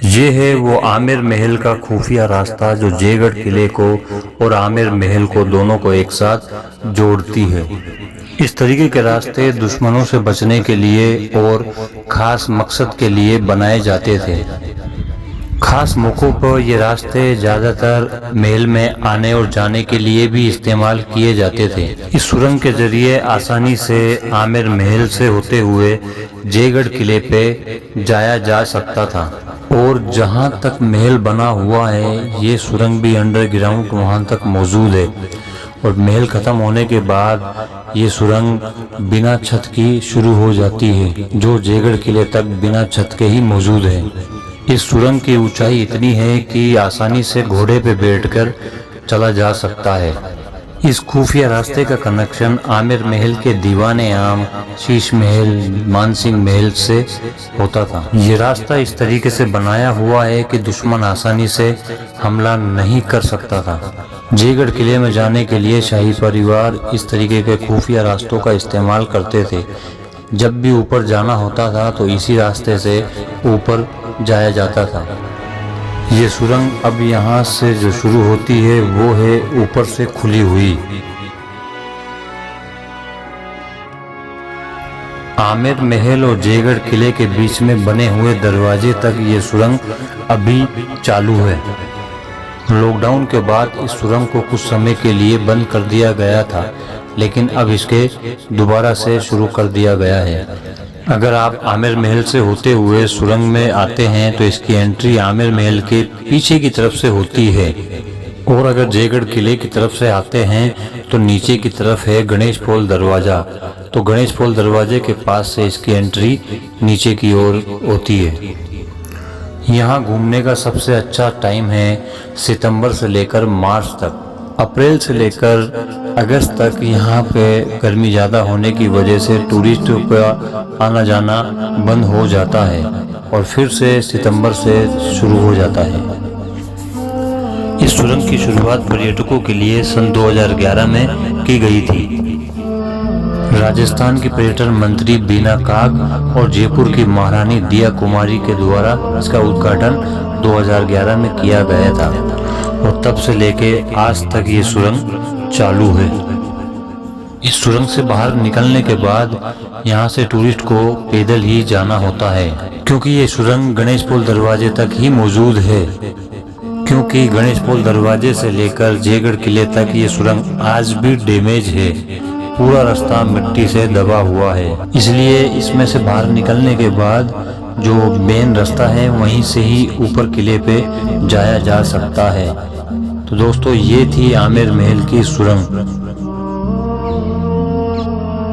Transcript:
ये है वो आमिर महल का खुफिया रास्ता जो जयगढ़ किले को और आमिर महल को दोनों को एक साथ जोड़ती है। इस तरीके के रास्ते दुश्मनों से बचने के लिए और खास मकसद के लिए बनाए जाते थे। खास मौक़ों पर ये रास्ते ज़्यादातर महल में आने और जाने के लिए भी इस्तेमाल किए जाते थे। इस सुरंग के जरिए आसानी से आमिर महल से होते हुए जयगढ़ किले पे जाया जा सकता था। और जहां तक महल बना हुआ है, ये सुरंग भी अंडरग्राउंड वहां तक मौजूद है। और महल खत्म होने के बाद ये सुरंग बिना छत की शुरू हो जाती है, जो जयगढ़ किले तक बिना छत के ही मौजूद है। इस सुरंग की ऊंचाई इतनी है कि आसानी से घोड़े पे बैठकर चला जा सकता है। इस खुफिया रास्ते का कनेक्शन आमिर महल के दीवाने आम, शीश महल, मानसिंह महल से होता था। ये रास्ता इस तरीके से बनाया हुआ है कि दुश्मन आसानी से हमला नहीं कर सकता था। जयगढ़ किले में जाने के लिए शाही परिवार इस तरीके के खुफिया रास्तों का इस्तेमाल करते थे। जब भी ऊपर जाना होता था तो इसी रास्ते से ऊपर जाया जाता था। ये सुरंग अब यहाँ से जो शुरू होती है वो है ऊपर से खुली हुई। आमिर महल और जयगढ़ किले के बीच में बने हुए दरवाजे तक ये सुरंग अभी चालू है। लॉकडाउन के बाद इस सुरंग को कुछ समय के लिए बंद कर दिया गया था, लेकिन अब इसके दोबारा से शुरू कर दिया गया है। अगर आप आमिर महल से होते हुए सुरंग में आते हैं तो इसकी एंट्री आमिर महल के पीछे की तरफ से होती है। और अगर जयगढ़ किले की तरफ से आते हैं तो नीचे की तरफ है गणेश पोल दरवाजा। तो गणेश पोल दरवाजे के पास से इसकी एंट्री नीचे की ओर होती है। यहाँ घूमने का सबसे अच्छा टाइम है सितंबर से लेकर मार्च तक। अप्रैल से लेकर अगस्त तक यहाँ पे गर्मी ज़्यादा होने की वजह से टूरिस्टों का आना जाना बंद हो जाता है और फिर से सितंबर से शुरू हो जाता है। इस सुरंग की शुरुआत पर्यटकों के लिए सन 2011 में की गई थी। राजस्थान की पर्यटन मंत्री बीना काग और जयपुर की महारानी दिया कुमारी के द्वारा इसका उद्घाटन 2011 में किया गया था और तब से लेके आज तक ये सुरंग चालू है। इस सुरंग से बाहर निकलने के बाद यहाँ से टूरिस्ट को पैदल ही जाना होता है, क्योंकि ये सुरंग गणेश पोल दरवाजे तक ही मौजूद है। क्योंकि गणेश पोल दरवाजे से लेकर जयगढ़ किले तक ये सुरंग आज भी डैमेज है। पूरा रास्ता मिट्टी से दबा हुआ है, इसलिए इसमें से बाहर निकलने के बाद जो मेन रास्ता है वहीं से ही ऊपर किले पे जाया जा सकता है। तो दोस्तों, ये थी आमिर महल की सुरंग।